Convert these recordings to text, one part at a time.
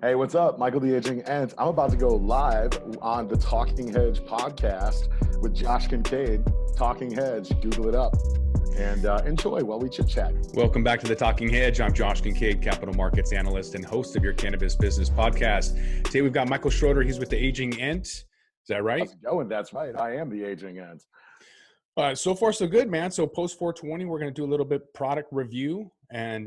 Hey, what's up? Michael the Aging Ant. I'm about to go live on the Talking Hedge podcast with Josh Kincaid. Talking Hedge, Google it up and enjoy while we chit chat. Welcome back to the Talking Hedge. I'm Josh Kincaid, capital markets analyst and host of your cannabis business podcast. Today we've got Michael Schroeder. He's with the Aging Ant. Is that right? How's it going? That's right. I am the Aging Ant. So far, so good, man. So post 420, we're going to do a little bit product review and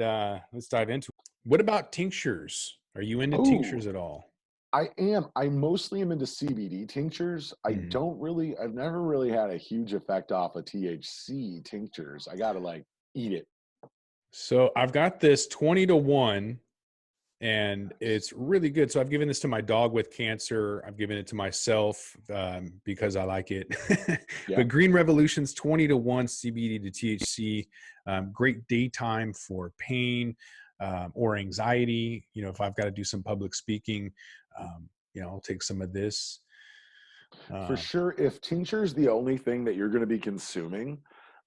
let's dive into it. What about tinctures? Are you into tinctures at all? I am. I mostly am into CBD tinctures. I've never really had a huge effect off of THC tinctures. I got to eat it. So I've got this 20-1 and it's really good. So I've given this to my dog with cancer. I've given it to myself because I like it. Yeah. But Green Revolution's 20-1 CBD to THC, great daytime for pain or anxiety. You know, if I've got to do some public speaking, I'll take some of this. For sure, if tincture is the only thing that you're going to be consuming,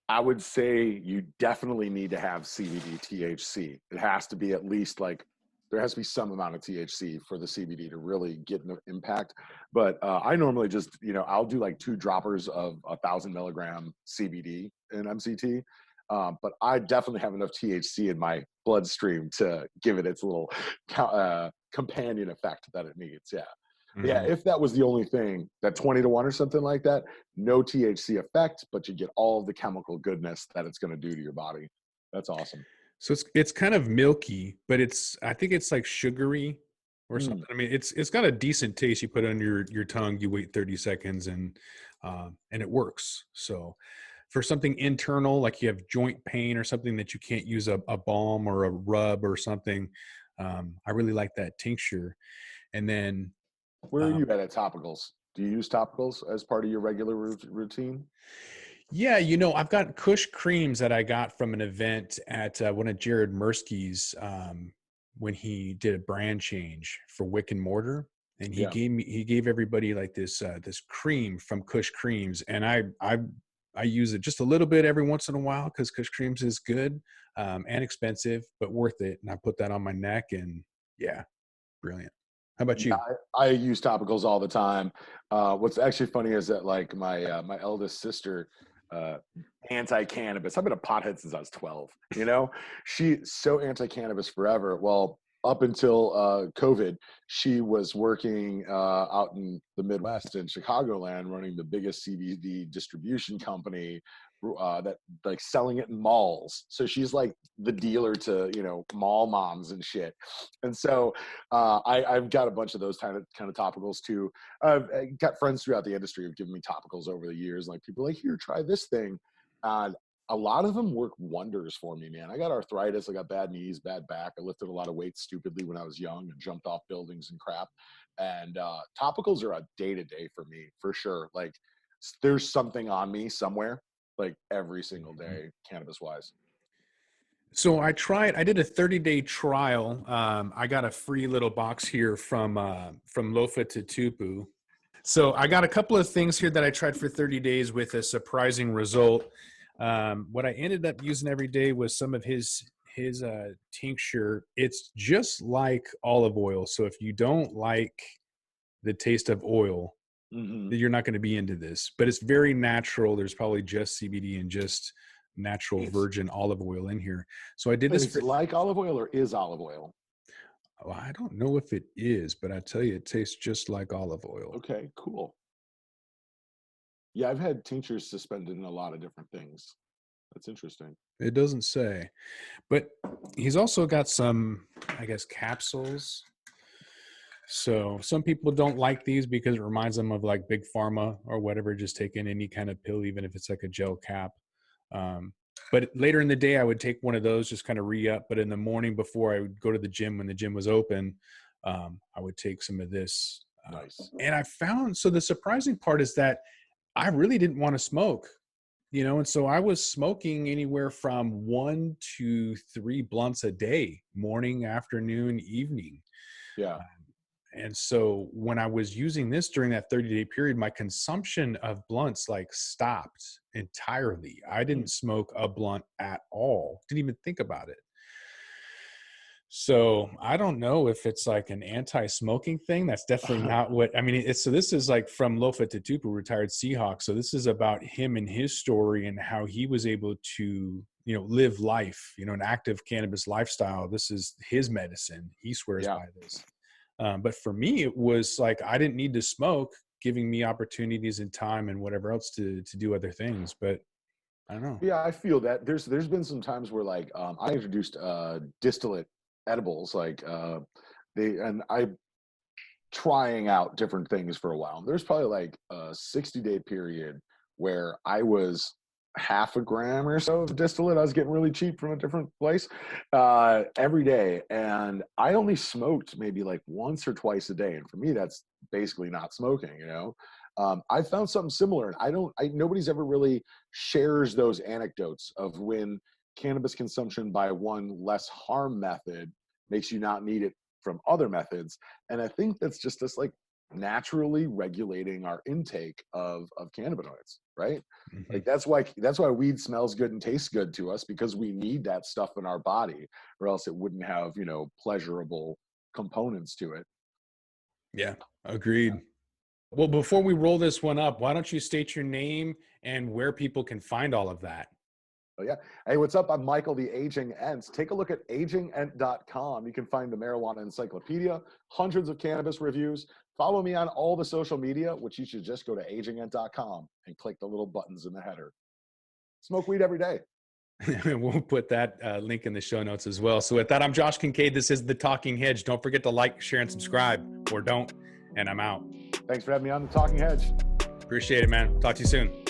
I would say you definitely need to have CBD THC. It has to be at least there has to be some amount of THC for the CBD to really get an impact. But I normally just, I'll do 2 droppers of 1,000 milligram CBD in MCT. But I definitely have enough THC in my bloodstream to give it its little companion effect that it needs. Yeah. Mm-hmm. Yeah. If that was the only thing, that 20-1 or something like that, no THC effect, but you get all of the chemical goodness that it's going to do to your body. That's awesome. So it's kind of milky, but I think it's like sugary or something. I mean, it's got a decent taste. You put it on your tongue, you wait 30 seconds and it works. So for something internal, like you have joint pain or something that you can't use a balm or a rub or something, I really like that tincture. And then where are you at Topicals? Do you use topicals as part of your regular routine? Yeah, I've got Kush creams that I got from an event at one of Jared Mirsky's when he did a brand change for Wick and Mortar, and he gave everybody this cream from Kush Creams, and I use it just a little bit every once in a while because Kush Creams is good and expensive, but worth it. And I put that on my neck, and yeah, brilliant. How about you? Yeah, I use topicals all the time. What's actually funny is that my my eldest sister, anti-cannabis. I've been a pothead since I was 12. She's so anti-cannabis forever. Well, up until COVID, she was working out in the Midwest in Chicagoland, running the biggest CBD distribution company that selling it in malls. So she's like the dealer to mall moms and shit. And so I've got a bunch of those kind of topicals too. I've got friends throughout the industry who've given me topicals over the years. Like people are like, here, try this thing. And a lot of them work wonders for me, man. I got arthritis. I got bad knees, bad back. I lifted a lot of weights stupidly when I was young and jumped off buildings and crap. And topicals are a day-to-day for me, for sure. Like there's something on me somewhere, every single day, cannabis-wise. So I did a 30-day trial. I got a free little box here from Lofa to Tupu. So I got a couple of things here that I tried for 30 days with a surprising result. What I ended up using every day was some of his tincture. It's just like olive oil. So if you don't like the taste of oil, you're not going to be into this. But it's very natural. There's probably just CBD and just natural virgin olive oil in here. So I did this. Is it like olive oil or is olive oil? Well, I don't know if it is, but I tell you, it tastes just like olive oil. Okay, cool. Yeah, I've had tinctures suspended in a lot of different things. That's interesting. It doesn't say, but he's also got some, I guess, capsules. So some people don't like these because it reminds them of big pharma or whatever, just taking any kind of pill, even if it's like a gel cap. But later in the day, I would take one of those, just kind of re-up. But in the morning before I would go to the gym, when the gym was open, I would take some of this. Nice. And I found, so the surprising part is that I really didn't want to smoke, and so I was smoking anywhere from 1 to 3 blunts a day, morning, afternoon, evening. Yeah. And so when I was using this during that 30-day period, my consumption of blunts stopped entirely. I didn't smoke a blunt at all. Didn't even think about it. So I don't know if it's like an anti-smoking thing. That's definitely not what I mean. So this is like from Lofa to Tupu, retired Seahawk. So this is about him and his story and how he was able to, live life, an active cannabis lifestyle. This is his medicine. He swears Yeah. by this. But for me, it was like I didn't need to smoke, giving me opportunities and time and whatever else to do other things. But I don't know. Yeah, I feel that there's been some times where like I introduced distillate edibles, like I trying out different things for a while. There's probably like a 60-day period where I was half a gram or so of distillate. I was getting really cheap from a different place every day. And I only smoked maybe like once or twice a day. And for me, that's basically not smoking, I found something similar. And nobody's ever really shares those anecdotes of when cannabis consumption by one less harm method makes you not need it from other methods. And I think that's just us like naturally regulating our intake of cannabinoids, right? Mm-hmm. Like that's why weed smells good and tastes good to us, because we need that stuff in our body, or else it wouldn't have, pleasurable components to it. Yeah, agreed. Well, before we roll this one up, why don't you state your name and where people can find all of that? Oh, yeah. Hey, what's up? I'm Michael, the Aging Ent. Take a look at agingent.com. You can find the marijuana encyclopedia, hundreds of cannabis reviews. Follow me on all the social media, which you should just go to agingent.com and click the little buttons in the header. Smoke weed every day. We'll put that link in the show notes as well. So with that, I'm Josh Kincaid. This is the Talking Hedge. Don't forget to like, share, and subscribe, or don't. And I'm out. Thanks for having me on the Talking Hedge. Appreciate it, man. Talk to you soon.